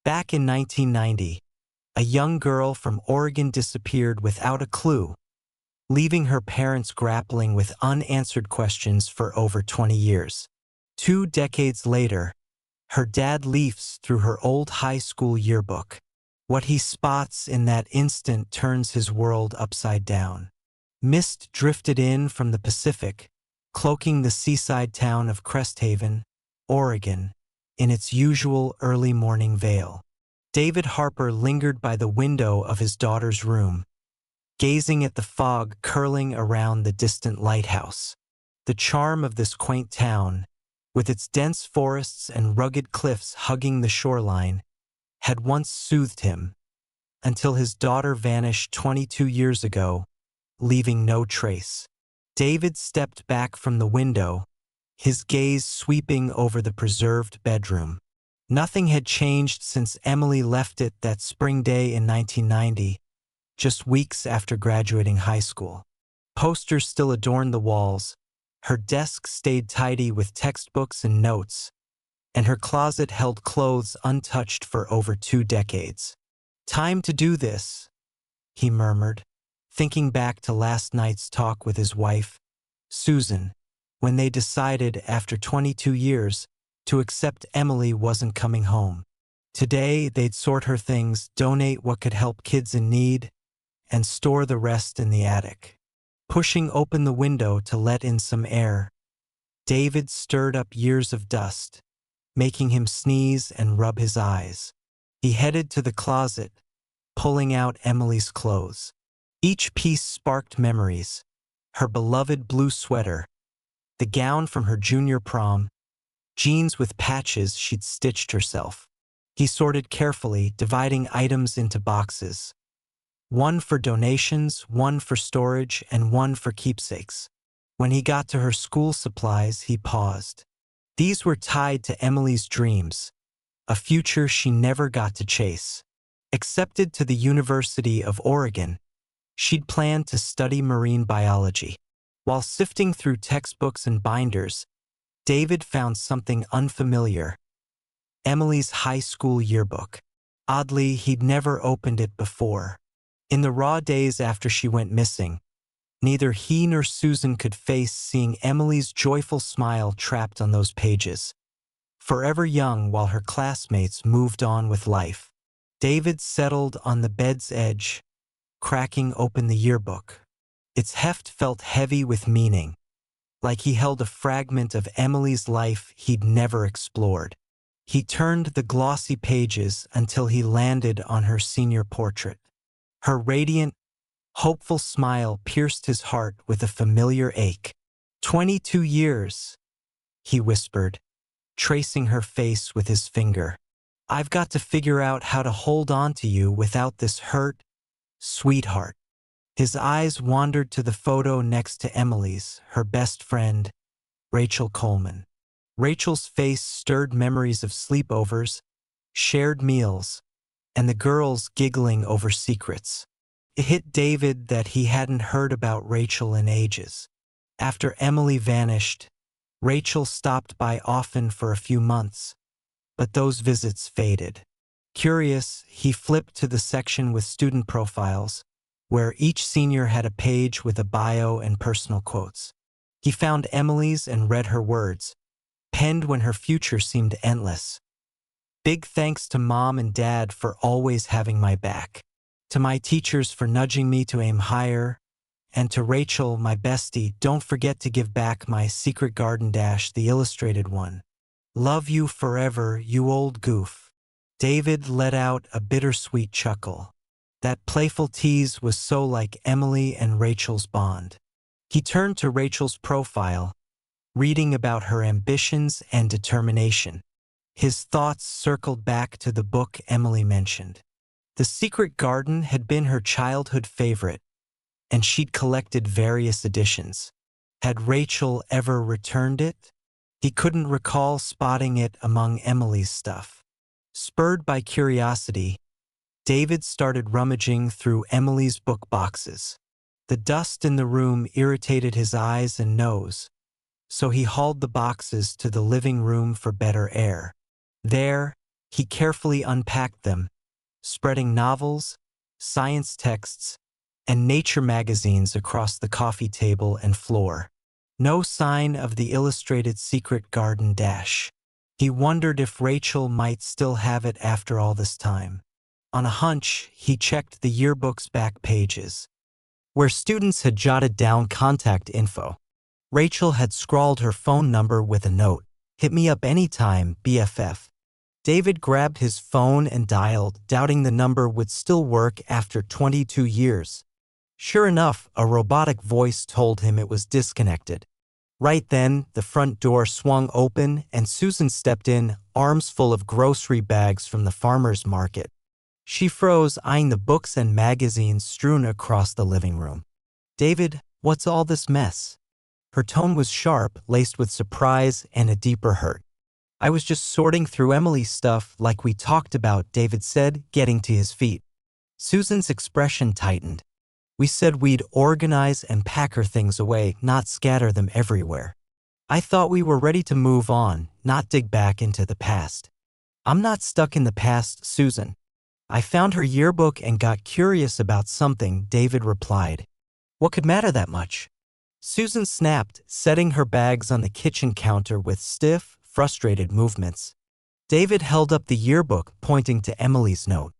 Back in 1990, a young girl from Oregon disappeared without a clue, leaving her parents grappling with unanswered questions for over 20 years. 2 decades later, her dad leafs through her old high school yearbook. What he spots in that instant turns his world upside down. Mist drifted in from the Pacific, cloaking the seaside town of Cresthaven, Oregon, in its usual early morning veil. David Harper lingered by the window of his daughter's room, gazing at the fog curling around the distant lighthouse. The charm of this quaint town, with its dense forests and rugged cliffs hugging the shoreline, had once soothed him, until his daughter vanished 22 years ago, leaving no trace. David stepped back from the window, his gaze sweeping over the preserved bedroom. Nothing had changed since Emily left it that spring day in 1990, just weeks after graduating high school. Posters still adorned the walls, her desk stayed tidy with textbooks and notes, and her closet held clothes untouched for over 2 decades. "Time to do this," he murmured, thinking back to last night's talk with his wife, Susan, when they decided after 22 years to accept Emily wasn't coming home. Today, they'd sort her things, donate what could help kids in need, and store the rest in the attic. Pushing open the window to let in some air, David stirred up years of dust, making him sneeze and rub his eyes. He headed to the closet, pulling out Emily's clothes. Each piece sparked memories: her beloved blue sweater, the gown from her junior prom, jeans with patches she'd stitched herself. He sorted carefully, dividing items into boxes. One for donations, one for storage, and one for keepsakes. When he got to her school supplies, he paused. These were tied to Emily's dreams, a future she never got to chase. Accepted to the University of Oregon, she'd planned to study marine biology. While sifting through textbooks and binders, David found something unfamiliar: Emily's high school yearbook. Oddly, he'd never opened it before. In the raw days after she went missing, neither he nor Susan could face seeing Emily's joyful smile trapped on those pages. Forever young while her classmates moved on with life, David settled on the bed's edge, cracking open the yearbook. Its heft felt heavy with meaning, like he held a fragment of Emily's life he'd never explored. He turned the glossy pages until he landed on her senior portrait. Her radiant, hopeful smile pierced his heart with a familiar ache. 22 years, he whispered, tracing her face with his finger. "I've got to figure out how to hold on to you without this hurt, sweetheart." His eyes wandered to the photo next to Emily's, her best friend, Rachel Coleman. Rachel's face stirred memories of sleepovers, shared meals, and the girls giggling over secrets. It hit David that he hadn't heard about Rachel in ages. After Emily vanished, Rachel stopped by often for a few months, but those visits faded. Curious, he flipped to the section with student profiles, where each senior had a page with a bio and personal quotes. He found Emily's and read her words, penned when her future seemed endless. "Big thanks to Mom and Dad for always having my back. To my teachers for nudging me to aim higher. And to Rachel, my bestie, don't forget to give back my secret garden dash, the illustrated one. Love you forever, you old goof." David let out a bittersweet chuckle. That playful tease was so like Emily and Rachel's bond. He turned to Rachel's profile, reading about her ambitions and determination. His thoughts circled back to the book Emily mentioned. The Secret Garden had been her childhood favorite, and she'd collected various editions. Had Rachel ever returned it? He couldn't recall spotting it among Emily's stuff. Spurred by curiosity, David started rummaging through Emily's book boxes. The dust in the room irritated his eyes and nose, so he hauled the boxes to the living room for better air. There, He carefully unpacked them, spreading novels, science texts, and nature magazines across the coffee table and floor. No sign of the illustrated secret garden dash. He wondered if Rachel might still have it after all this time. On a hunch, he checked the yearbook's back pages, where students had jotted down contact info. Rachel had scrawled her phone number with a note. "Hit me up anytime, BFF." David grabbed his phone and dialed, doubting the number would still work after 22 years. Sure enough, a robotic voice told him it was disconnected. Right then, the front door swung open and Susan stepped in, arms full of grocery bags from the farmer's market. She froze, eyeing the books and magazines strewn across the living room. "David, what's all this mess?" Her tone was sharp, laced with surprise and a deeper hurt. "I was just sorting through Emily's stuff like we talked about," David said, getting to his feet. Susan's expression tightened. "We said we'd organize and pack her things away, not scatter them everywhere. I thought we were ready to move on, not dig back into the past." "I'm not stuck in the past, Susan. I found her yearbook and got curious about something," David replied. "What could matter that much?" Susan snapped, setting her bags on the kitchen counter with stiff, frustrated movements. David held up the yearbook, pointing to Emily's note.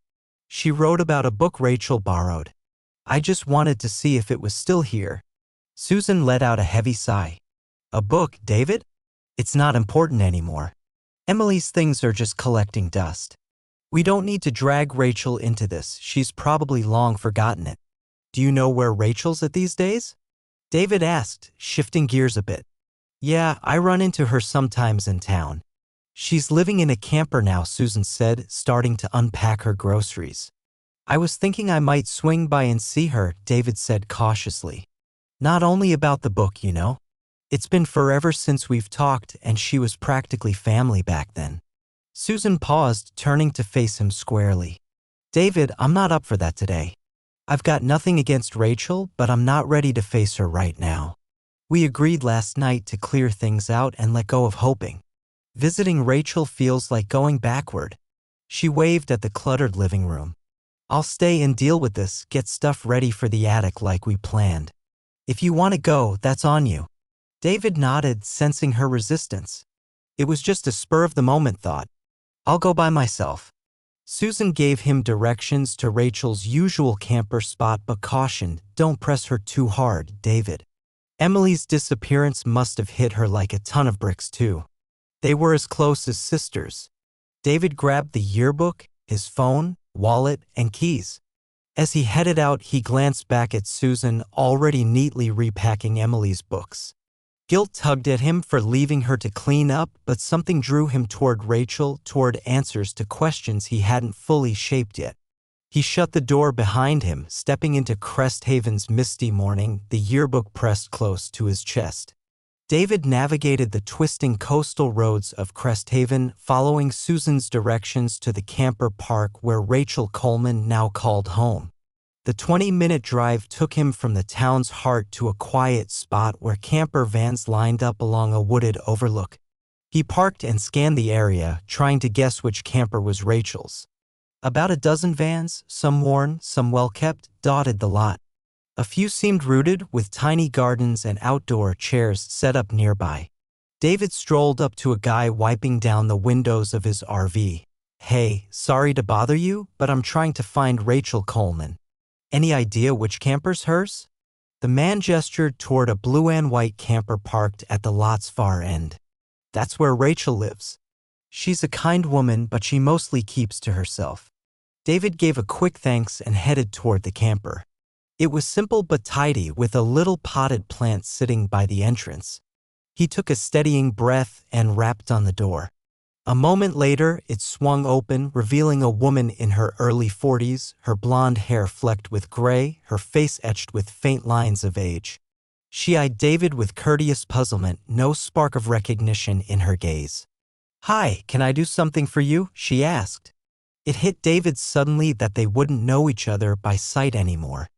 "She wrote about a book Rachel borrowed. I just wanted to see if it was still here." Susan let out a heavy sigh. "A book, David? It's not important anymore. Emily's things are just collecting dust. We don't need to drag Rachel into this. She's probably long forgotten it." "Do you know where Rachel's at these days?" David asked, shifting gears a bit. "Yeah, I run into her sometimes in town. She's living in a camper now," Susan said, starting to unpack her groceries. "I was thinking I might swing by and see her," David said cautiously. "Not only about the book, you know. It's been forever since we've talked, and she was practically family back then." Susan paused, turning to face him squarely. "David, I'm not up for that today. I've got nothing against Rachel, but I'm not ready to face her right now. We agreed last night to clear things out and let go of hoping. Visiting Rachel feels like going backward." She waved at the cluttered living room. "I'll stay and deal with this, get stuff ready for the attic like we planned. If you want to go, that's on you." David nodded, sensing her resistance. It was just a spur-of-the-moment thought. "I'll go by myself." Susan gave him directions to Rachel's usual camper spot but cautioned, "Don't press her too hard, David. Emily's disappearance must have hit her like a ton of bricks too. They were as close as sisters." David grabbed the yearbook, his phone, wallet, and keys. As he headed out, he glanced back at Susan, already neatly repacking Emily's books. Guilt tugged at him for leaving her to clean up, but something drew him toward Rachel, toward answers to questions he hadn't fully shaped yet. He shut the door behind him, stepping into Cresthaven's misty morning, the yearbook pressed close to his chest. David navigated the twisting coastal roads of Cresthaven, following Susan's directions to the camper park where Rachel Coleman now called home. The 20-minute drive took him from the town's heart to a quiet spot where camper vans lined up along a wooded overlook. He parked and scanned the area, trying to guess which camper was Rachel's. About a dozen vans, some worn, some well-kept, dotted the lot. A few seemed rooted, with tiny gardens and outdoor chairs set up nearby. David strolled up to a guy wiping down the windows of his RV. "Hey, sorry to bother you, but I'm trying to find Rachel Coleman. Any idea which camper's hers?" The man gestured toward a blue and white camper parked at the lot's far end. "That's where Rachel lives. She's a kind woman, but she mostly keeps to herself." David gave a quick thanks and headed toward the camper. It was simple but tidy, with a little potted plant sitting by the entrance. He took a steadying breath and rapped on the door. A moment later, it swung open, revealing a woman in her early 40s, her blonde hair flecked with gray, her face etched with faint lines of age. She eyed David with courteous puzzlement, no spark of recognition in her gaze. "Hi, can I do something for you?" she asked. It hit David suddenly that they wouldn't know each other by sight anymore.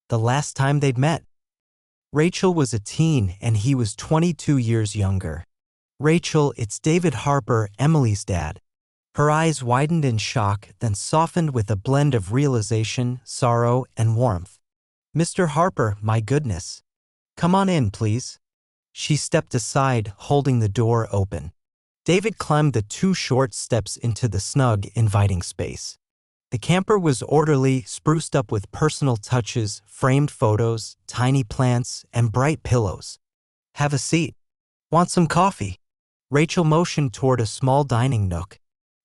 The last time they'd met. Rachel was a teen and he was 22 years younger. "Rachel, it's David Harper, Emily's dad." Her eyes widened in shock, then softened with a blend of realization, sorrow, and warmth. "Mr. Harper, my goodness. Come on in, please." She stepped aside, holding the door open. David climbed the 2 short steps into the snug, inviting space. The camper was orderly, spruced up with personal touches, framed photos, tiny plants, and bright pillows. "Have a seat. Want some coffee?" Rachel motioned toward a small dining nook.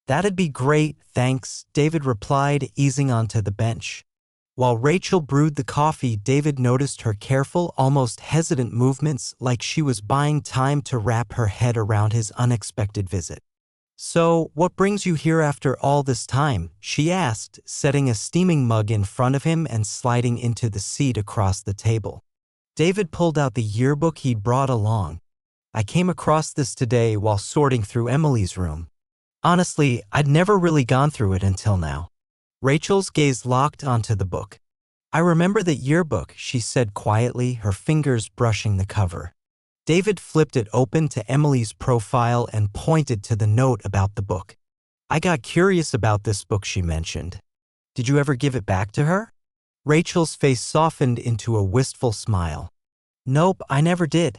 "That'd be great, thanks," David replied, easing onto the bench. While Rachel brewed the coffee, David noticed her careful, almost hesitant movements, like she was buying time to wrap her head around his unexpected visit. "So, what brings you here after all this time?" she asked, setting a steaming mug in front of him and sliding into the seat across the table. David pulled out the yearbook he'd brought along. "I came across this today while sorting through Emily's room. Honestly, I'd never really gone through it until now." Rachel's gaze locked onto the book. "I remember that yearbook," she said quietly, her fingers brushing the cover. David flipped it open to Emily's profile and pointed to the note about the book. "I got curious about this book she mentioned. Did you ever give it back to her?" Rachel's face softened into a wistful smile. "Nope, I never did.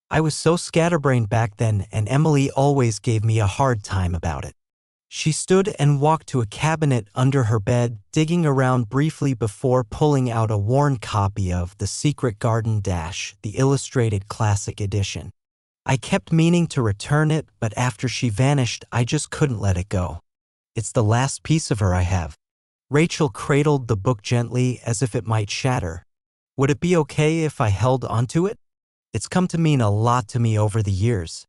I was so scatterbrained back then, and Emily always gave me a hard time about it." She stood and walked to a cabinet under her bed, digging around briefly before pulling out a worn copy of The Secret Garden - the illustrated classic edition. "I kept meaning to return it, but after she vanished, I just couldn't let it go. It's the last piece of her I have." Rachel cradled the book gently as if it might shatter. "Would it be okay if I held onto it? It's come to mean a lot to me over the years."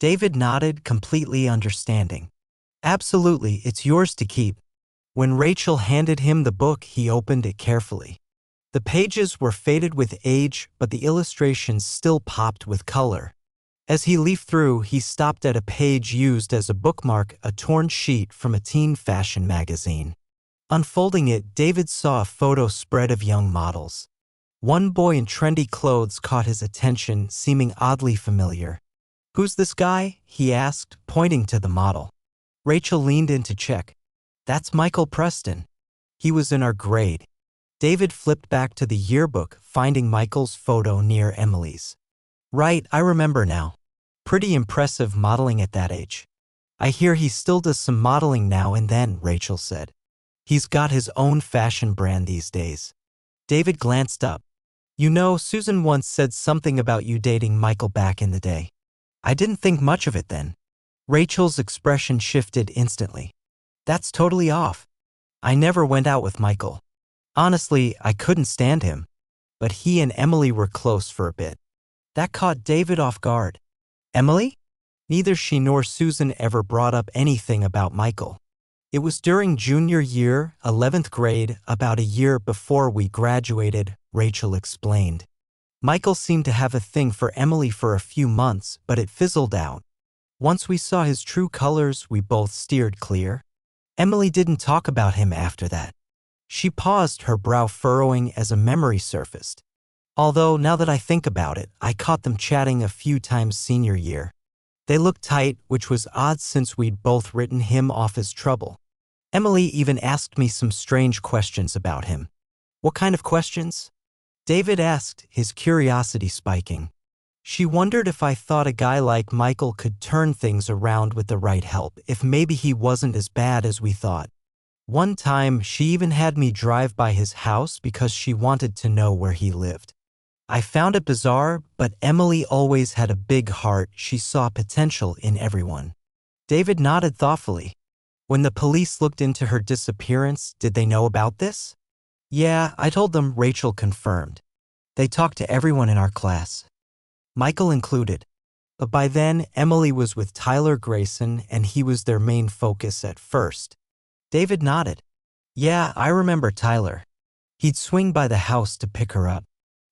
David nodded, completely understanding. "Absolutely, it's yours to keep." When Rachel handed him the book, he opened it carefully. The pages were faded with age, but the illustrations still popped with color. As he leafed through, he stopped at a page used as a bookmark, a torn sheet from a teen fashion magazine. Unfolding it, David saw a photo spread of young models. One boy in trendy clothes caught his attention, seeming oddly familiar. "Who's this guy?" he asked, pointing to the model. Rachel leaned in to check. "That's Michael Preston. He was in our grade." David flipped back to the yearbook, finding Michael's photo near Emily's. "Right, I remember now. Pretty impressive modeling at that age." "I hear he still does some modeling now and then," Rachel said. "He's got his own fashion brand these days." David glanced up. "You know, Susan once said something about you dating Michael back in the day. I didn't think much of it then." Rachel's expression shifted instantly. "That's totally off. I never went out with Michael. Honestly, I couldn't stand him. But he and Emily were close for a bit." That caught David off guard. "Emily?" Neither she nor Susan ever brought up anything about Michael. "It was during junior year, 11th grade, about a year before we graduated," Rachel explained. "Michael seemed to have a thing for Emily for a few months, but it fizzled out. Once we saw his true colors, we both steered clear. Emily didn't talk about him after that." She paused, her brow furrowing as a memory surfaced. "Although, now that I think about it, I caught them chatting a few times senior year. They looked tight, which was odd since we'd both written him off as trouble. Emily even asked me some strange questions about him." "What kind of questions?" David asked, his curiosity spiking. "She wondered if I thought a guy like Michael could turn things around with the right help, if maybe he wasn't as bad as we thought. One time, she even had me drive by his house because she wanted to know where he lived. I found it bizarre, but Emily always had a big heart. She saw potential in everyone." David nodded thoughtfully. "When the police looked into her disappearance, did they know about this?" "Yeah, I told them," Rachel confirmed. "They talked to everyone in our class, Michael included. But by then, Emily was with Tyler Grayson, and he was their main focus at first." David nodded. "Yeah, I remember Tyler. He'd swing by the house to pick her up.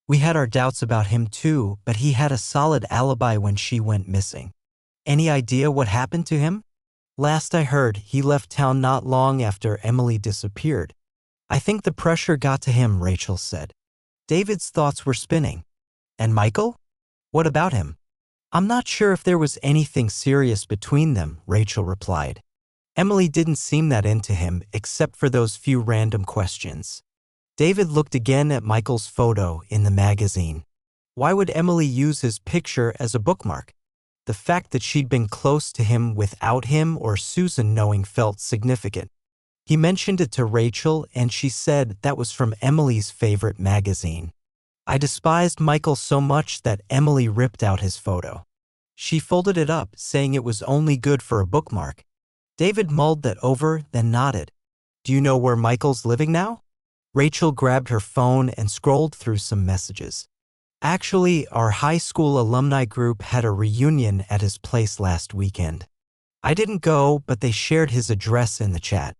We had our doubts about him too, but he had a solid alibi when she went missing." "Any idea what happened to him?" "Last I heard, he left town not long after Emily disappeared. I think the pressure got to him," Rachel said. David's thoughts were spinning. "And Michael? What about him?" "I'm not sure if there was anything serious between them," Rachel replied. Emily didn't seem that into him except for those few random questions. David looked again at Michael's photo in the magazine. Why would Emily use his picture as a bookmark? The fact that she'd been close to him without him or Susan knowing felt significant. He mentioned it to Rachel and she said that was from Emily's favorite magazine. I despised Michael so much that Emily ripped out his photo. She folded it up, saying it was only good for a bookmark. David mulled that over, then nodded. Do you know where Michael's living now? Rachel grabbed her phone and scrolled through some messages. Actually, our high school alumni group had a reunion at his place last weekend. I didn't go, but they shared his address in the chat.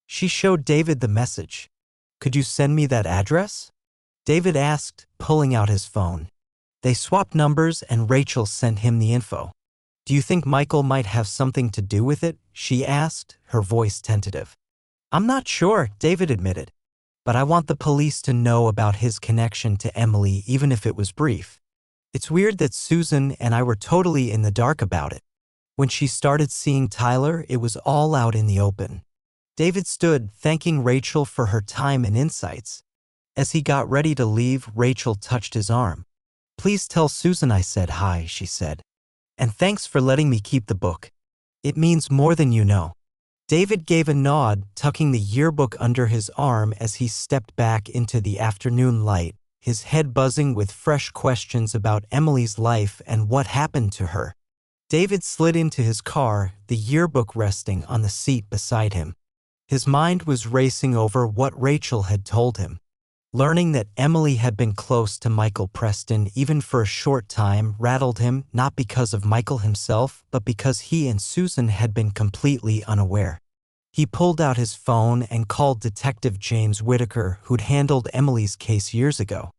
She showed David the message. Could you send me that address? David asked, pulling out his phone. They swapped numbers and Rachel sent him the info. Do you think Michael might have something to do with it? She asked, her voice tentative. I'm not sure, David admitted. But I want the police to know about his connection to Emily even if it was brief. It's weird that Susan and I were totally in the dark about it. When she started seeing Tyler, it was all out in the open. David stood, thanking Rachel for her time and insights. As he got ready to leave, Rachel touched his arm. Please tell Susan I said hi, she said. And thanks for letting me keep the book. It means more than you know. David gave a nod, tucking the yearbook under his arm as he stepped back into the afternoon light, his head buzzing with fresh questions about Emily's life and what happened to her. David slid into his car, the yearbook resting on the seat beside him. His mind was racing over what Rachel had told him. Learning that Emily had been close to Michael Preston even for a short time rattled him, not because of Michael himself, but because he and Susan had been completely unaware. He pulled out his phone and called Detective James Whitaker, who'd handled Emily's case years ago.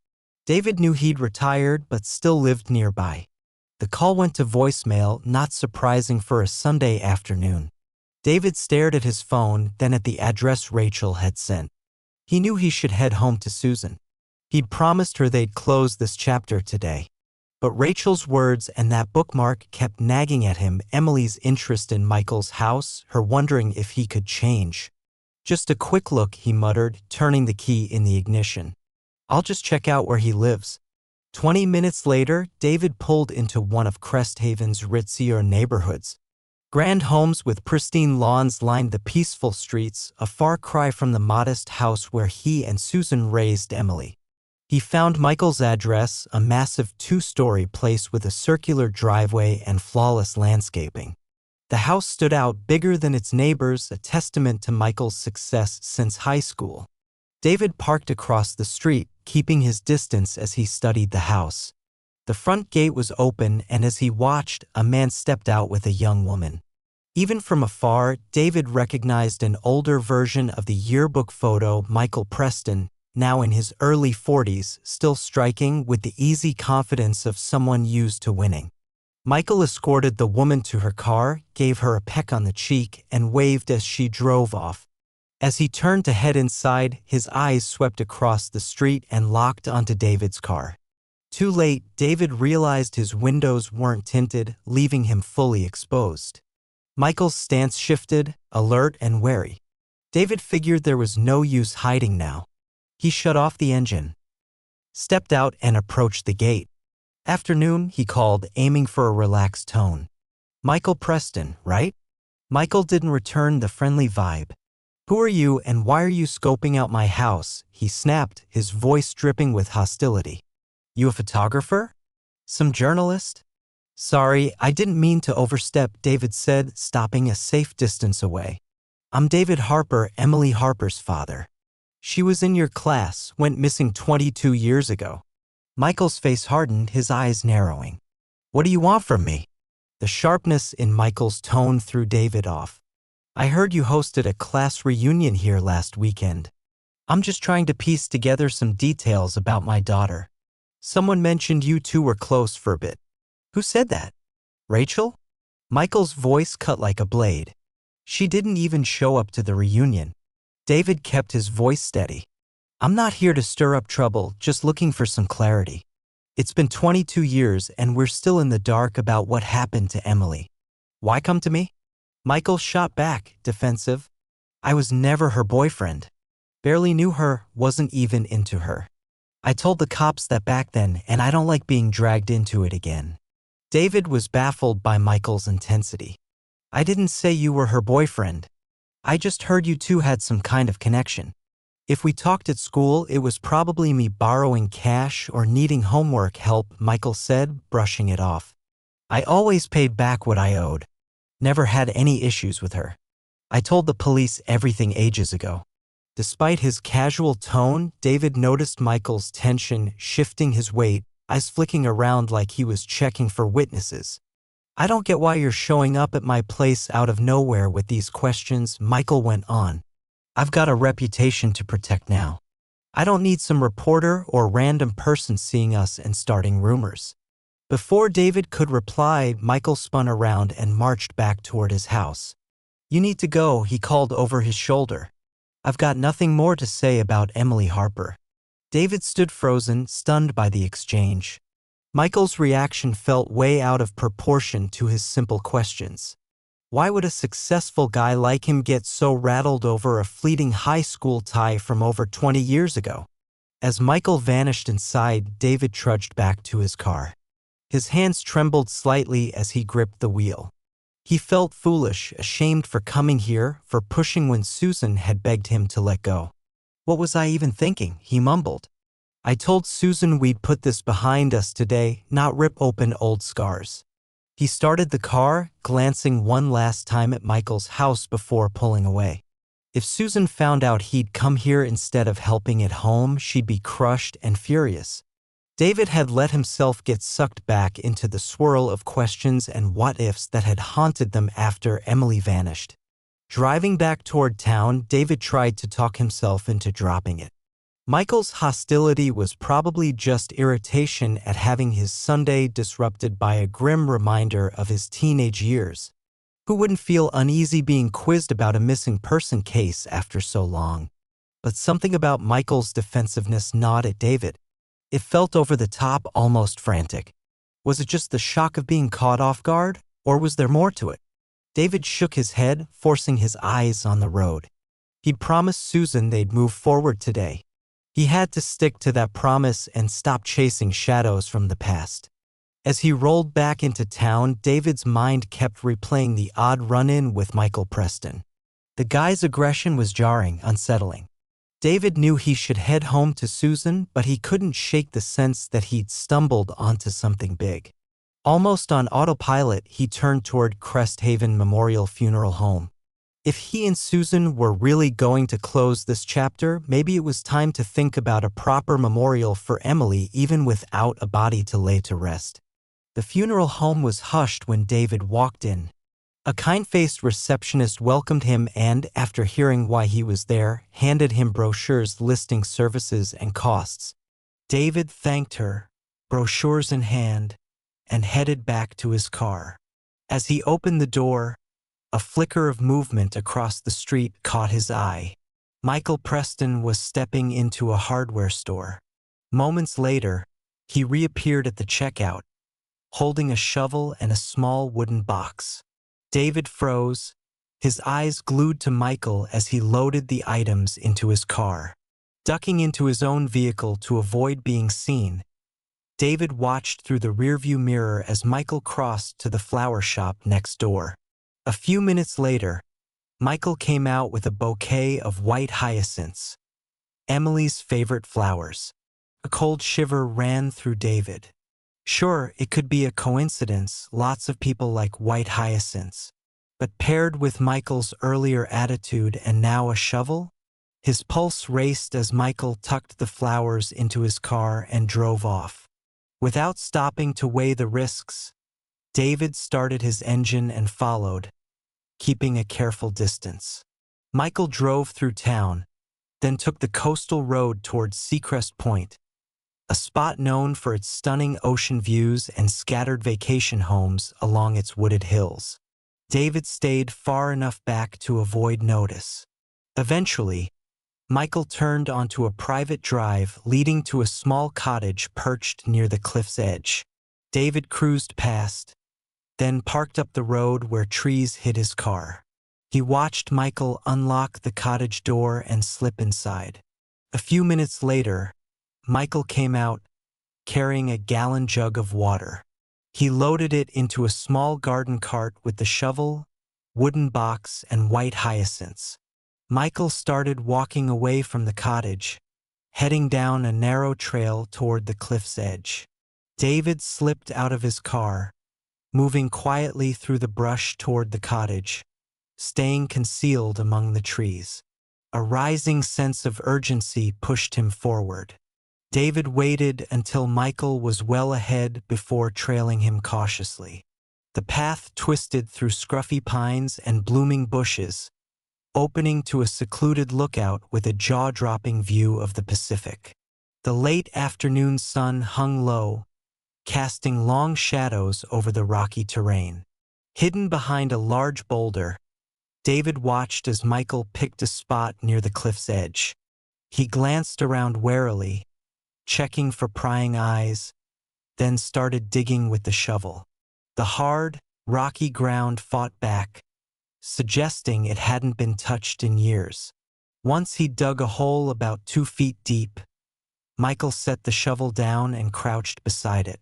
David knew he'd retired but still lived nearby. The call went to voicemail, not surprising for a Sunday afternoon. David stared at his phone, then at the address Rachel had sent. He knew he should head home to Susan. He'd promised her they'd close this chapter today. But Rachel's words and that bookmark kept nagging at him, Emily's interest in Michael's house, her wondering if he could change. Just a quick look, he muttered, turning the key in the ignition. I'll just check out where he lives. 20 minutes later, David pulled into one of Cresthaven's ritzier neighborhoods. Grand homes with pristine lawns lined the peaceful streets, a far cry from the modest house where he and Susan raised Emily. He found Michael's address, a massive 2-story place with a circular driveway and flawless landscaping. The house stood out bigger than its neighbors, a testament to Michael's success since high school. David parked across the street, keeping his distance as he studied the house. The front gate was open, and as he watched, a man stepped out with a young woman. Even from afar, David recognized an older version of the yearbook photo, Michael Preston, now in his early 40s, still striking with the easy confidence of someone used to winning. Michael escorted the woman to her car, gave her a peck on the cheek, and waved as she drove off. As he turned to head inside, his eyes swept across the street and locked onto David's car. Too late, David realized his windows weren't tinted, leaving him fully exposed. Michael's stance shifted, alert and wary. David figured there was no use hiding now. He shut off the engine, stepped out and approached the gate. Afternoon, he called, aiming for a relaxed tone. Michael Preston, right? Michael didn't return the friendly vibe. Who are you and why are you scoping out my house? He snapped, his voice dripping with hostility. You a photographer? Some journalist? Sorry, I didn't mean to overstep, David said, stopping a safe distance away. I'm David Harper, Emily Harper's father. She was in your class, went missing 22 years ago. Michael's face hardened, his eyes narrowing. What do you want from me? The sharpness in Michael's tone threw David off. I heard you hosted a class reunion here last weekend. I'm just trying to piece together some details about my daughter. Someone mentioned you two were close for a bit. Who said that? Rachel? Michael's voice cut like a blade. She didn't even show up to the reunion. David kept his voice steady. I'm not here to stir up trouble, just looking for some clarity. It's been 22 years and we're still in the dark about what happened to Emily. Why come to me? Michael shot back, defensive. I was never her boyfriend. Barely knew her, wasn't even into her. I told the cops that back then, and I don't like being dragged into it again. David was baffled by Michael's intensity. I didn't say you were her boyfriend. I just heard you two had some kind of connection. If we talked at school, it was probably me borrowing cash or needing homework help, Michael said, brushing it off. I always paid back what I owed. Never had any issues with her. I told the police everything ages ago. Despite his casual tone, David noticed Michael's tension, shifting his weight, eyes flicking around like he was checking for witnesses. I don't get why you're showing up at my place out of nowhere with these questions, Michael went on. I've got a reputation to protect now. I don't need some reporter or random person seeing us and starting rumors. Before David could reply, Michael spun around and marched back toward his house. You need to go, he called over his shoulder. I've got nothing more to say about Emily Harper. David stood frozen, stunned by the exchange. Michael's reaction felt way out of proportion to his simple questions. Why would a successful guy like him get so rattled over a fleeting high school tie from over 20 years ago? As Michael vanished inside, David trudged back to his car. His hands trembled slightly as he gripped the wheel. He felt foolish, ashamed for coming here, for pushing when Susan had begged him to let go. What was I even thinking? He mumbled. I told Susan we'd put this behind us today, not rip open old scars. He started the car, glancing one last time at Michael's house before pulling away. If Susan found out he'd come here instead of helping at home, she'd be crushed and furious. David had let himself get sucked back into the swirl of questions and what-ifs that had haunted them after Emily vanished. Driving back toward town, David tried to talk himself into dropping it. Michael's hostility was probably just irritation at having his Sunday disrupted by a grim reminder of his teenage years. Who wouldn't feel uneasy being quizzed about a missing person case after so long? But something about Michael's defensiveness gnawed at David. It felt over the top, almost frantic. Was it just the shock of being caught off guard, or was there more to it? David shook his head, forcing his eyes on the road. He'd promised Susan they'd move forward today. He had to stick to that promise and stop chasing shadows from the past. As he rolled back into town, David's mind kept replaying the odd run-in with Michael Preston. The guy's aggression was jarring, unsettling. David knew he should head home to Susan, but he couldn't shake the sense that he'd stumbled onto something big. Almost on autopilot, he turned toward Cresthaven Memorial Funeral Home. If he and Susan were really going to close this chapter, maybe it was time to think about a proper memorial for Emily even without a body to lay to rest. The funeral home was hushed when David walked in. A kind-faced receptionist welcomed him and, after hearing why he was there, handed him brochures listing services and costs. David thanked her, brochures in hand, and headed back to his car. As he opened the door, a flicker of movement across the street caught his eye. Michael Preston was stepping into a hardware store. Moments later, he reappeared at the checkout, holding a shovel and a small wooden box. David froze, his eyes glued to Michael as he loaded the items into his car. Ducking into his own vehicle to avoid being seen, David watched through the rearview mirror as Michael crossed to the flower shop next door. A few minutes later, Michael came out with a bouquet of white hyacinths, Emily's favorite flowers. A cold shiver ran through David. Sure, it could be a coincidence, lots of people like white hyacinths. But paired with Michael's earlier attitude and now a shovel? His pulse raced as Michael tucked the flowers into his car and drove off. Without stopping to weigh the risks, David started his engine and followed, keeping a careful distance. Michael drove through town, then took the coastal road towards Seacrest Point, a spot known for its stunning ocean views and scattered vacation homes along its wooded hills. David stayed far enough back to avoid notice. Eventually, Michael turned onto a private drive leading to a small cottage perched near the cliff's edge. David cruised past, then parked up the road where trees hid his car. He watched Michael unlock the cottage door and slip inside. A few minutes later, Michael came out, carrying a gallon jug of water. He loaded it into a small garden cart with the shovel, wooden box, and white hyacinths. Michael started walking away from the cottage, heading down a narrow trail toward the cliff's edge. David slipped out of his car, moving quietly through the brush toward the cottage, staying concealed among the trees. A rising sense of urgency pushed him forward. David waited until Michael was well ahead before trailing him cautiously. The path twisted through scruffy pines and blooming bushes, opening to a secluded lookout with a jaw-dropping view of the Pacific. The late afternoon sun hung low, casting long shadows over the rocky terrain. Hidden behind a large boulder, David watched as Michael picked a spot near the cliff's edge. He glanced around warily, checking for prying eyes, then started digging with the shovel. The hard, rocky ground fought back, suggesting it hadn't been touched in years. Once he dug a hole about 2 feet deep, Michael set the shovel down and crouched beside it.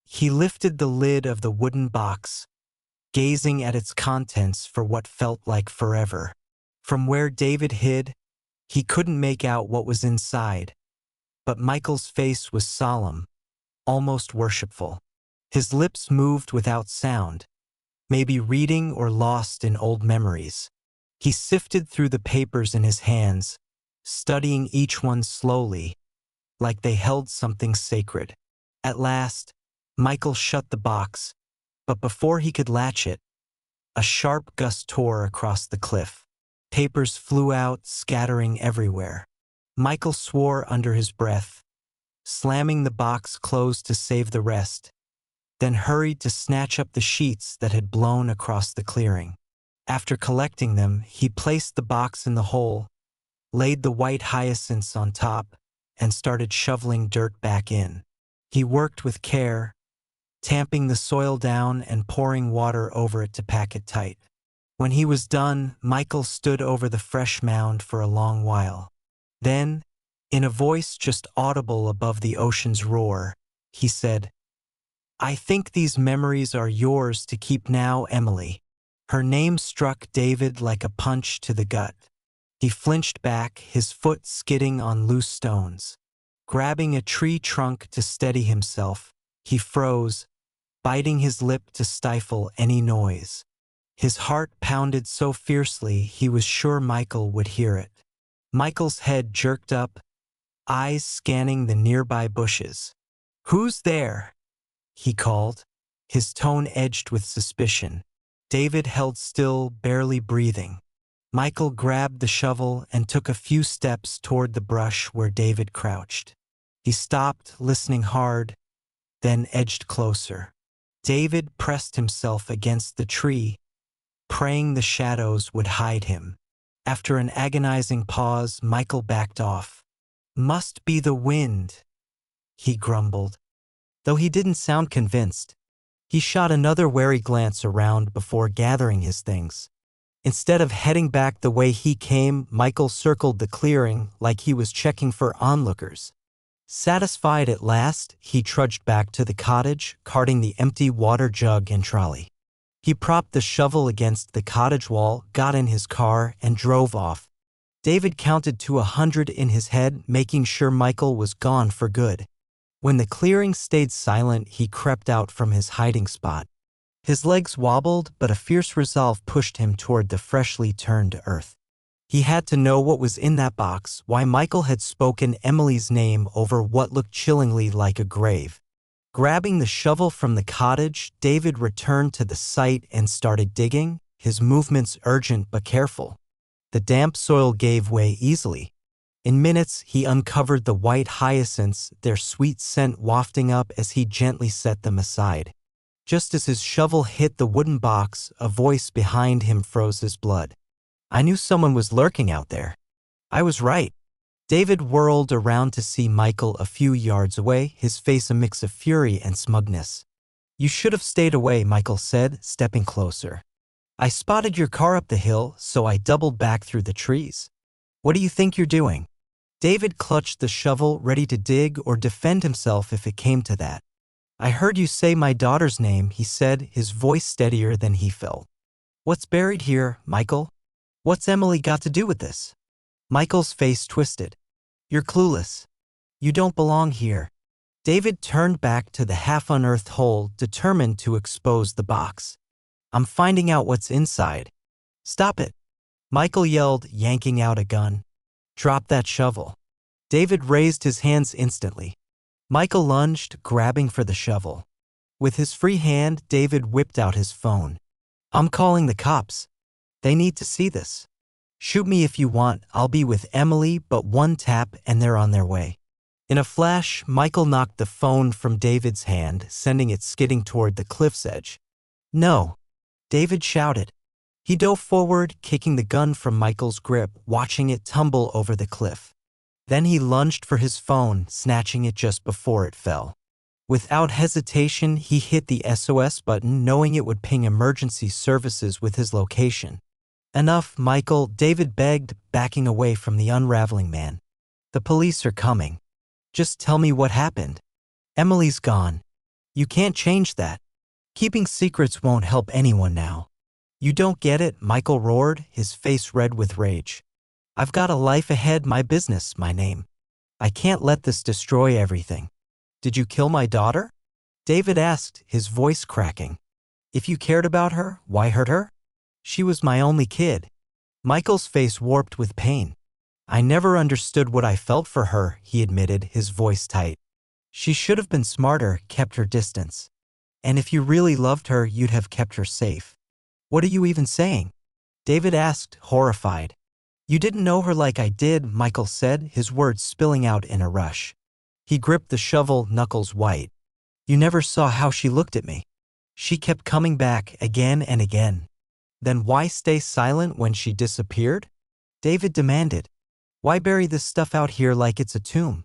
He lifted the lid of the wooden box, gazing at its contents for what felt like forever. From where David hid, he couldn't make out what was inside, but Michael's face was solemn, almost worshipful. His lips moved without sound, maybe reading or lost in old memories. He sifted through the papers in his hands, studying each one slowly, like they held something sacred. At last, Michael shut the box, but before he could latch it, a sharp gust tore across the cliff. Papers flew out, scattering everywhere. Michael swore under his breath, slamming the box closed to save the rest, then hurried to snatch up the sheets that had blown across the clearing. After collecting them, he placed the box in the hole, laid the white hyacinths on top, and started shoveling dirt back in. He worked with care, tamping the soil down and pouring water over it to pack it tight. When he was done, Michael stood over the fresh mound for a long while. Then, in a voice just audible above the ocean's roar, he said, "I think these memories are yours to keep now, Emily." Her name struck David like a punch to the gut. He flinched back, his foot skidding on loose stones. Grabbing a tree trunk to steady himself, he froze, biting his lip to stifle any noise. His heart pounded so fiercely he was sure Michael would hear it. Michael's head jerked up, eyes scanning the nearby bushes. "Who's there?" he called, his tone edged with suspicion. David held still, barely breathing. Michael grabbed the shovel and took a few steps toward the brush where David crouched. He stopped, listening hard, then edged closer. David pressed himself against the tree, praying the shadows would hide him. After an agonizing pause, Michael backed off. "Must be the wind," he grumbled. Though he didn't sound convinced, he shot another wary glance around before gathering his things. Instead of heading back the way he came, Michael circled the clearing like he was checking for onlookers. Satisfied at last, he trudged back to the cottage, carting the empty water jug and trolley. He propped the shovel against the cottage wall, got in his car, and drove off. David counted to 100 in his head, making sure Michael was gone for good. When the clearing stayed silent, he crept out from his hiding spot. His legs wobbled, but a fierce resolve pushed him toward the freshly turned earth. He had to know what was in that box, why Michael had spoken Emily's name over what looked chillingly like a grave. Grabbing the shovel from the cottage, David returned to the site and started digging, his movements urgent but careful. The damp soil gave way easily. In minutes, he uncovered the white hyacinths, their sweet scent wafting up as he gently set them aside. Just as his shovel hit the wooden box, a voice behind him froze his blood. "I knew someone was lurking out there. I was right." David whirled around to see Michael a few yards away, his face a mix of fury and smugness. You should have stayed away, Michael said, stepping closer. I spotted your car up the hill, so I doubled back through the trees. What do you think you're doing? David clutched the shovel, ready to dig or defend himself if it came to that. I heard you say my daughter's name, he said, his voice steadier than he felt. What's buried here, Michael? What's Emily got to do with this? Michael's face twisted. You're clueless. You don't belong here. David turned back to the half-unearthed hole, determined to expose the box. I'm finding out what's inside. Stop it. Michael yelled, yanking out a gun. Drop that shovel. David raised his hands instantly. Michael lunged, grabbing for the shovel. With his free hand, David whipped out his phone. I'm calling the cops. They need to see this. Shoot me if you want, I'll be with Emily, but one tap and they're on their way. In a flash, Michael knocked the phone from David's hand, sending it skidding toward the cliff's edge. No, David shouted. He dove forward, kicking the gun from Michael's grip, watching it tumble over the cliff. Then he lunged for his phone, snatching it just before it fell. Without hesitation, he hit the SOS button, knowing it would ping emergency services with his location. Enough, Michael, David begged, backing away from the unraveling man. The police are coming. Just tell me what happened. Emily's gone. You can't change that. Keeping secrets won't help anyone now. You don't get it, Michael roared, his face red with rage. I've got a life ahead, my business, my name. I can't let this destroy everything. Did you kill my daughter? David asked, his voice cracking. If you cared about her, why hurt her? She was my only kid. Michael's face warped with pain. I never understood what I felt for her, he admitted, his voice tight. She should have been smarter, kept her distance. And if you really loved her, you'd have kept her safe. What are you even saying? David asked, horrified. You didn't know her like I did, Michael said, his words spilling out in a rush. He gripped the shovel, knuckles white. You never saw how she looked at me. She kept coming back again and again. Then why stay silent when she disappeared? David demanded. Why bury this stuff out here like it's a tomb?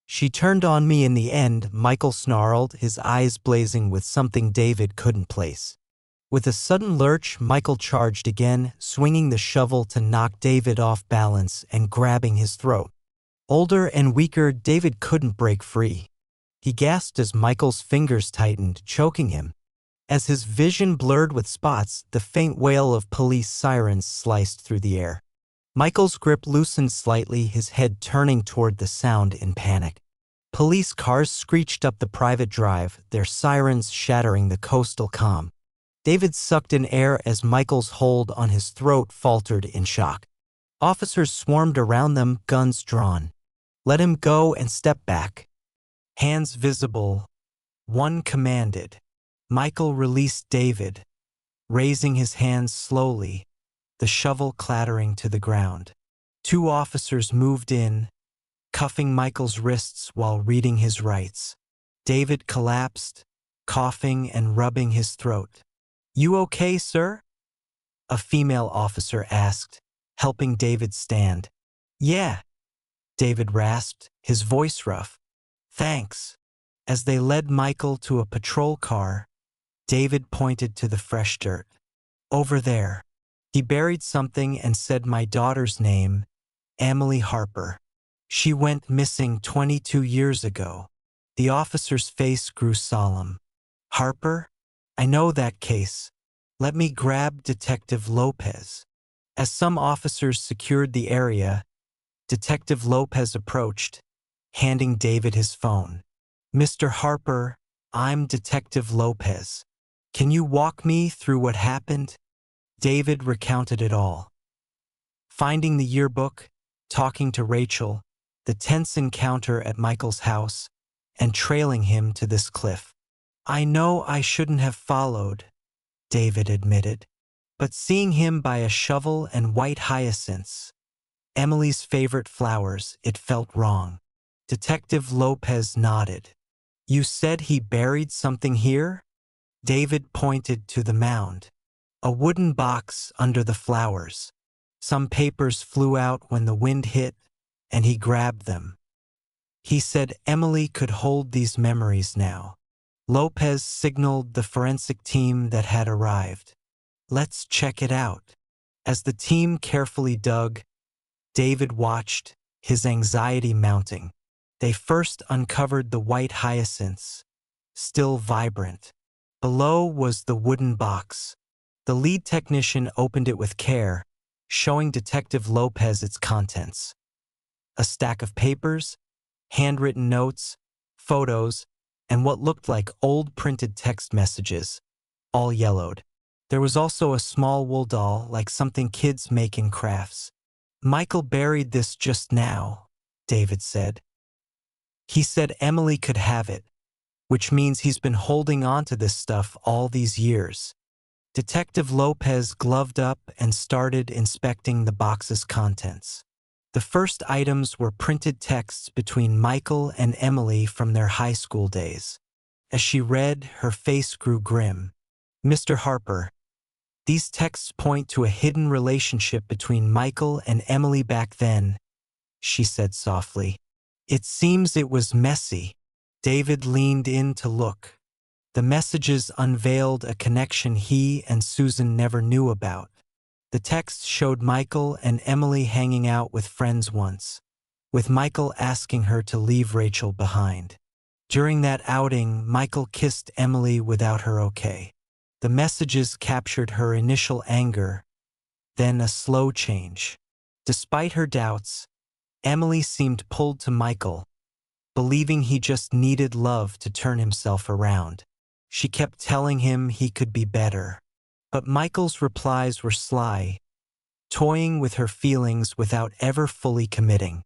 She turned on me in the end, Michael snarled, his eyes blazing with something David couldn't place. With a sudden lurch, Michael charged again, swinging the shovel to knock David off balance and grabbing his throat. Older and weaker, David couldn't break free. He gasped as Michael's fingers tightened, choking him. As his vision blurred with spots, the faint wail of police sirens sliced through the air. Michael's grip loosened slightly, his head turning toward the sound in panic. Police cars screeched up the private drive, their sirens shattering the coastal calm. David sucked in air as Michael's hold on his throat faltered in shock. Officers swarmed around them, guns drawn. Let him go and step back. Hands visible. One commanded. Michael released David, raising his hands slowly, the shovel clattering to the ground. Two officers moved in, cuffing Michael's wrists while reading his rights. David collapsed, coughing and rubbing his throat. You okay, sir? A female officer asked, helping David stand. Yeah, David rasped, his voice rough. Thanks. As they led Michael to a patrol car, David pointed to the fresh dirt. Over there. He buried something and said my daughter's name, Emily Harper. She went missing 22 years ago. The officer's face grew solemn. Harper? I know that case. Let me grab Detective Lopez. As some officers secured the area, Detective Lopez approached, handing David his phone. Mr. Harper, I'm Detective Lopez. Can you walk me through what happened? David recounted it all. Finding the yearbook, talking to Rachel, the tense encounter at Michael's house, and trailing him to this cliff. I know I shouldn't have followed, David admitted, but seeing him by a shovel and white hyacinths, Emily's favorite flowers, it felt wrong. Detective Lopez nodded. You said he buried something here? David pointed to the mound. A wooden box under the flowers. Some papers flew out when the wind hit, and he grabbed them. He said Emily could hold these memories now. Lopez signaled the forensic team that had arrived. "Let's check it out." As the team carefully dug, David watched, his anxiety mounting. They first uncovered the white hyacinths, still vibrant. Below was the wooden box. The lead technician opened it with care, showing Detective Lopez its contents. A stack of papers, handwritten notes, photos, and what looked like old printed text messages, all yellowed. There was also a small wool doll, like something kids make in crafts. "Michael buried this just now," David said. "He said Emily could have it, which means he's been holding on to this stuff all these years." Detective Lopez gloved up and started inspecting the box's contents. The first items were printed texts between Michael and Emily from their high school days. As she read, her face grew grim. "Mr. Harper, these texts point to a hidden relationship between Michael and Emily back then," she said softly. "It seems it was messy." David leaned in to look. The messages unveiled a connection he and Susan never knew about. The text showed Michael and Emily hanging out with friends once, with Michael asking her to leave Rachel behind. During that outing, Michael kissed Emily without her okay. The messages captured her initial anger, then a slow change. Despite her doubts, Emily seemed pulled to Michael, believing he just needed love to turn himself around. She kept telling him he could be better. But Michael's replies were sly, toying with her feelings without ever fully committing.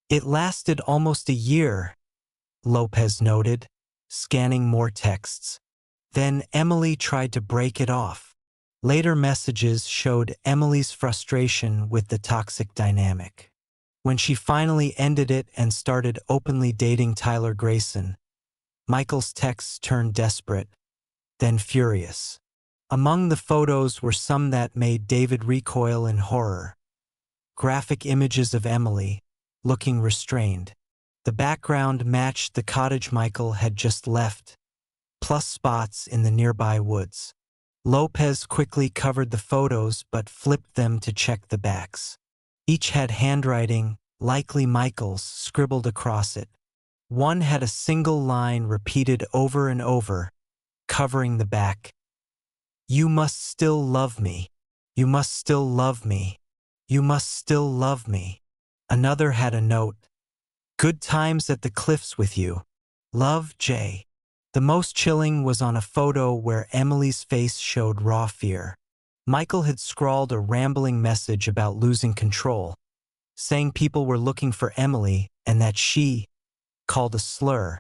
"It lasted almost a year," Lopez noted, scanning more texts. "Then Emily tried to break it off." Later messages showed Emily's frustration with the toxic dynamic. When she finally ended it and started openly dating Tyler Grayson, Michael's texts turned desperate, then furious. Among the photos were some that made David recoil in horror. Graphic images of Emily, looking restrained. The background matched the cottage Michael had just left, plus spots in the nearby woods. Lopez quickly covered the photos but flipped them to check the backs. Each had handwriting, likely Michael's, scribbled across it. One had a single line repeated over and over, covering the back. "You must still love me. You must still love me. You must still love me." Another had a note. "Good times at the cliffs with you. Love, Jay." The most chilling was on a photo where Emily's face showed raw fear. Michael had scrawled a rambling message about losing control, saying people were looking for Emily and that she, called a slur,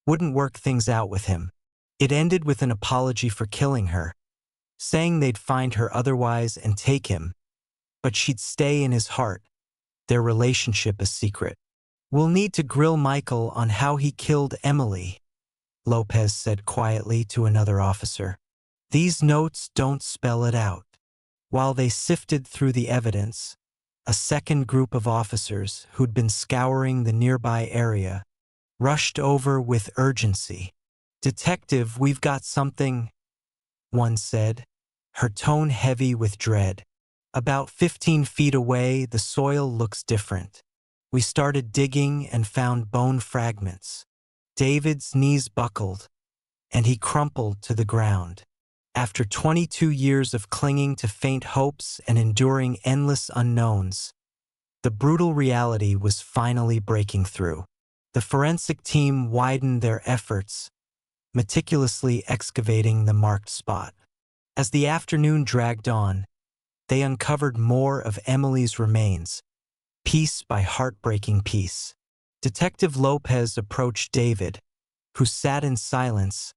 wouldn't work things out with him. It ended with an apology for killing her, saying they'd find her otherwise and take him, but she'd stay in his heart, their relationship a secret. "We'll need to grill Michael on how he killed Emily," Lopez said quietly to another officer. "These notes don't spell it out." While they sifted through the evidence, a second group of officers who'd been scouring the nearby area rushed over with urgency. "Detective, we've got something," one said, her tone heavy with dread. "About 15 feet away, the soil looks different. We started digging and found bone fragments." David's knees buckled, and he crumpled to the ground. After 22 years of clinging to faint hopes and enduring endless unknowns, the brutal reality was finally breaking through. The forensic team widened their efforts, meticulously excavating the marked spot. As the afternoon dragged on, they uncovered more of Emily's remains, piece by heartbreaking piece. Detective Lopez approached David, who sat in silence,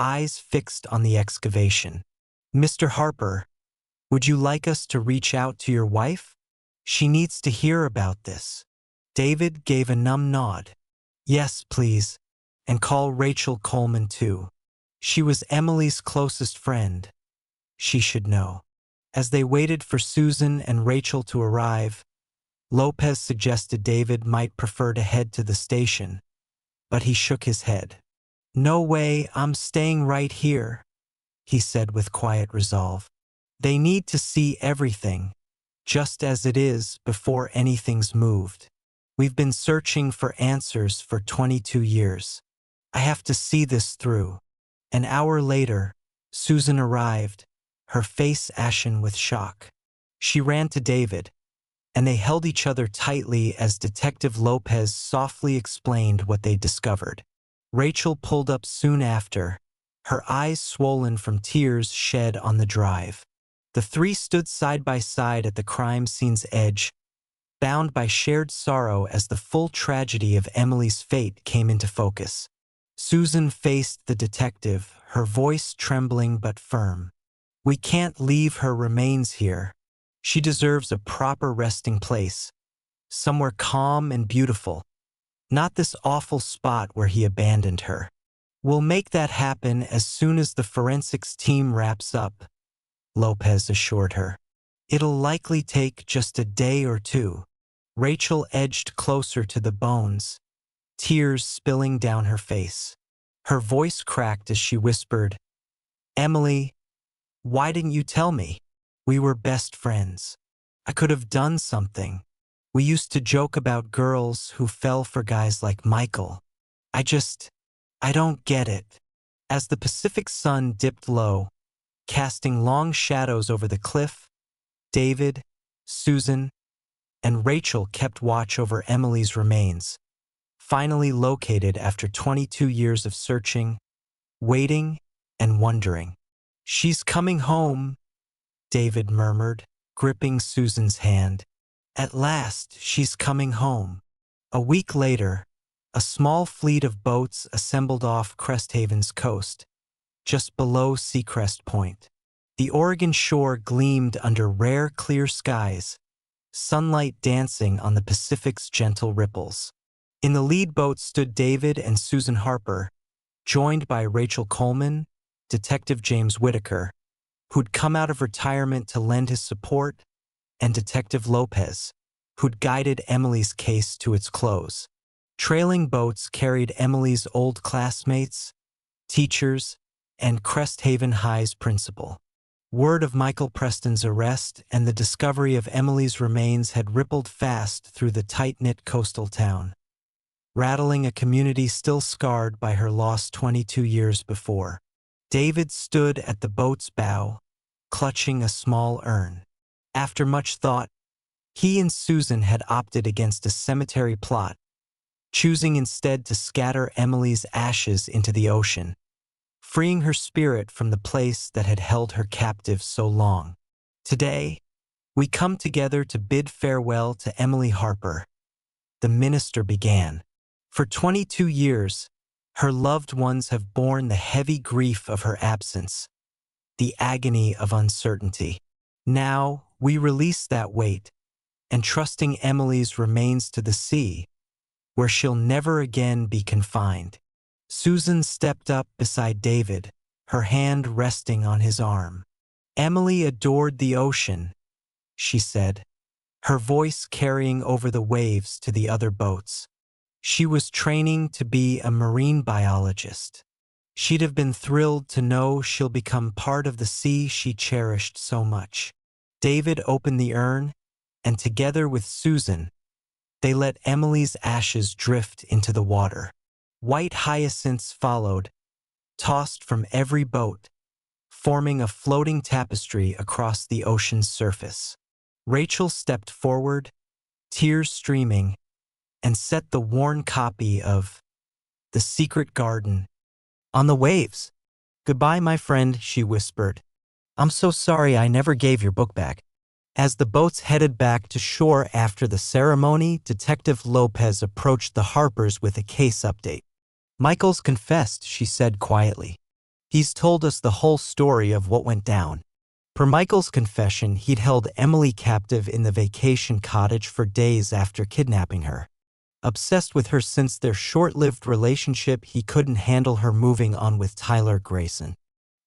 eyes fixed on the excavation. "Mr. Harper, would you like us to reach out to your wife? She needs to hear about this." David gave a numb nod. "Yes, please, and call Rachel Coleman too. She was Emily's closest friend. She should know." As they waited for Susan and Rachel to arrive, Lopez suggested David might prefer to head to the station, but he shook his head. "No way, I'm staying right here," he said with quiet resolve. "They need to see everything, just as it is, before anything's moved. We've been searching for answers for 22 years. I have to see this through." An hour later, Susan arrived, her face ashen with shock. She ran to David, and they held each other tightly as Detective Lopez softly explained what they discovered. Rachel pulled up soon after, her eyes swollen from tears shed on the drive. The three stood side by side at the crime scene's edge, bound by shared sorrow as the full tragedy of Emily's fate came into focus. Susan faced the detective, her voice trembling but firm. "We can't leave her remains here. She deserves a proper resting place, somewhere calm and beautiful, not this awful spot where he abandoned her. We'll make that happen as soon as the forensics team wraps up," Lopez assured her. "It'll likely take just a day or two." Rachel edged closer to the bones, tears spilling down her face. Her voice cracked as she whispered, "Emily, why didn't you tell me? We were best friends. I could have done something. We used to joke about girls who fell for guys like Michael. I don't get it." As the Pacific sun dipped low, casting long shadows over the cliff, David, Susan, and Rachel kept watch over Emily's remains, finally located after 22 years of searching, waiting, and wondering. "She's coming home," David murmured, gripping Susan's hand. "At last, she's coming home." A week later, a small fleet of boats assembled off Cresthaven's coast, just below Seacrest Point. The Oregon shore gleamed under rare clear skies, sunlight dancing on the Pacific's gentle ripples. In the lead boat stood David and Susan Harper, joined by Rachel Coleman, Detective James Whitaker, who'd come out of retirement to lend his support, and Detective Lopez, who'd guided Emily's case to its close. Trailing boats carried Emily's old classmates, teachers, and Cresthaven High's principal. Word of Michael Preston's arrest and the discovery of Emily's remains had rippled fast through the tight-knit coastal town, rattling a community still scarred by her loss 22 years before. David stood at the boat's bow, clutching a small urn. After much thought, he and Susan had opted against a cemetery plot, choosing instead to scatter Emily's ashes into the ocean, freeing her spirit from the place that had held her captive so long. Today, we come together to bid farewell to Emily Harper, the minister began. For 22 years, her loved ones have borne the heavy grief of her absence, the agony of uncertainty. Now, we release that weight, entrusting Emily's remains to the sea, where she'll never again be confined. Susan stepped up beside David, her hand resting on his arm. "Emily adored the ocean," she said, her voice carrying over the waves to the other boats. "She was training to be a marine biologist. She'd have been thrilled to know she'll become part of the sea she cherished so much." David opened the urn, and together with Susan, they let Emily's ashes drift into the water. White hyacinths followed, tossed from every boat, forming a floating tapestry across the ocean's surface. Rachel stepped forward, tears streaming, and set the worn copy of The Secret Garden on the waves. "Goodbye, my friend," she whispered. "I'm so sorry I never gave your book back." As the boats headed back to shore after the ceremony, Detective Lopez approached the Harpers with a case update. "Michael's confessed," she said quietly. "He's told us the whole story of what went down. Per Michael's confession, he'd held Emily captive in the vacation cottage for days after kidnapping her. Obsessed with her since their short-lived relationship, he couldn't handle her moving on with Tyler Grayson.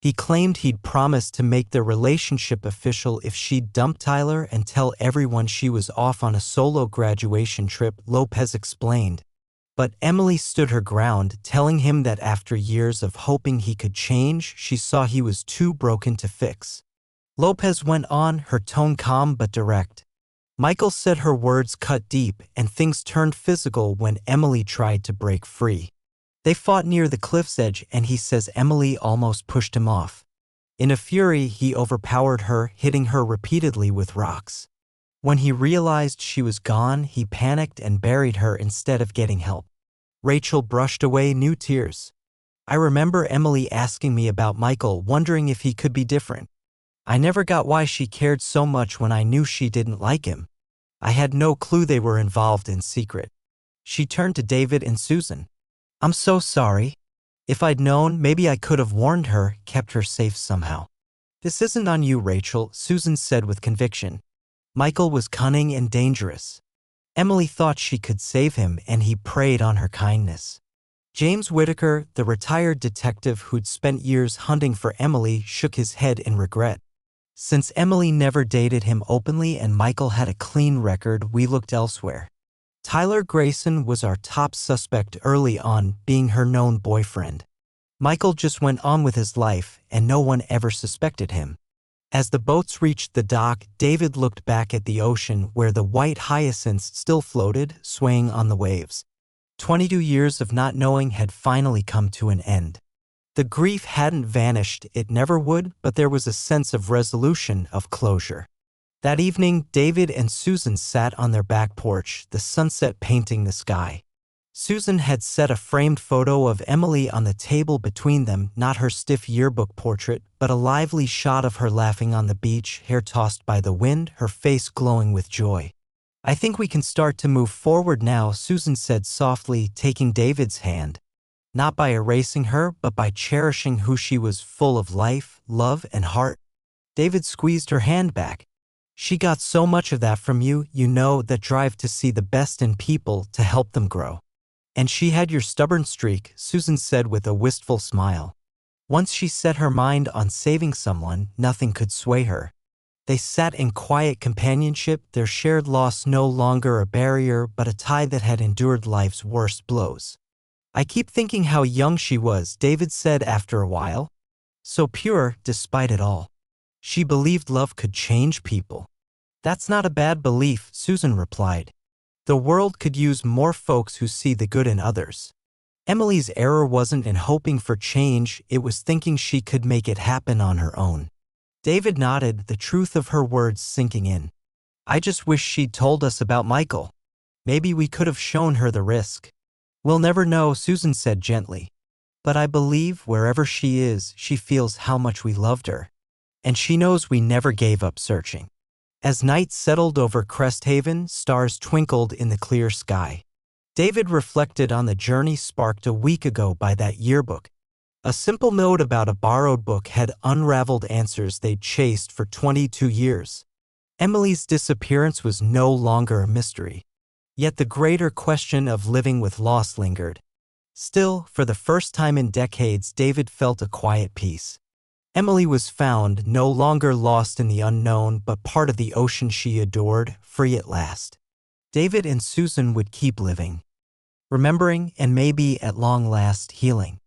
He claimed he'd promised to make their relationship official if she'd dump Tyler and tell everyone she was off on a solo graduation trip, Lopez explained. But Emily stood her ground, telling him that after years of hoping he could change, she saw he was too broken to fix. Lopez went on, her tone calm but direct. Michael said her words cut deep, and things turned physical when Emily tried to break free. They fought near the cliff's edge, and he says Emily almost pushed him off. In a fury, he overpowered her, hitting her repeatedly with rocks. When he realized she was gone, he panicked and buried her instead of getting help. Rachel brushed away new tears. I remember Emily asking me about Michael, wondering if he could be different. I never got why she cared so much when I knew she didn't like him. I had no clue they were involved in secret. She turned to David and Susan. I'm so sorry. If I'd known, maybe I could have warned her, kept her safe somehow. This isn't on you, Rachel, Susan said with conviction. Michael was cunning and dangerous. Emily thought she could save him, and he preyed on her kindness. James Whitaker, the retired detective who'd spent years hunting for Emily, shook his head in regret. Since Emily never dated him openly and Michael had a clean record, we looked elsewhere. Tyler Grayson was our top suspect early on, being her known boyfriend. Michael just went on with his life, and no one ever suspected him. As the boats reached the dock, David looked back at the ocean where the white hyacinths still floated, swaying on the waves. 22 years of not knowing had finally come to an end. The grief hadn't vanished, it never would, but there was a sense of resolution, of closure. That evening, David and Susan sat on their back porch, the sunset painting the sky. Susan had set a framed photo of Emily on the table between them, not her stiff yearbook portrait, but a lively shot of her laughing on the beach, hair tossed by the wind, her face glowing with joy. I think we can start to move forward now, Susan said softly, taking David's hand. Not by erasing her, but by cherishing who she was, full of life, love, and heart. David squeezed her hand back. She got so much of that from you, you know, that drive to see the best in people, to help them grow. And she had your stubborn streak, Susan said with a wistful smile. Once she set her mind on saving someone, nothing could sway her. They sat in quiet companionship, their shared loss no longer a barrier but a tie that had endured life's worst blows. I keep thinking how young she was, David said after a while. So pure, despite it all. She believed love could change people. That's not a bad belief, Susan replied. The world could use more folks who see the good in others. Emily's error wasn't in hoping for change, it was thinking she could make it happen on her own. David nodded, the truth of her words sinking in. I just wish she'd told us about Michael. Maybe we could have shown her the risk. We'll never know, Susan said gently. But I believe wherever she is, she feels how much we loved her. And she knows we never gave up searching. As night settled over Cresthaven, stars twinkled in the clear sky. David reflected on the journey sparked a week ago by that yearbook. A simple note about a borrowed book had unraveled answers they'd chased for 22 years. Emily's disappearance was no longer a mystery. Yet the greater question of living with loss lingered. Still, for the first time in decades, David felt a quiet peace. Emily was found, no longer lost in the unknown, but part of the ocean she adored, free at last. David and Susan would keep living, remembering and maybe at long last healing.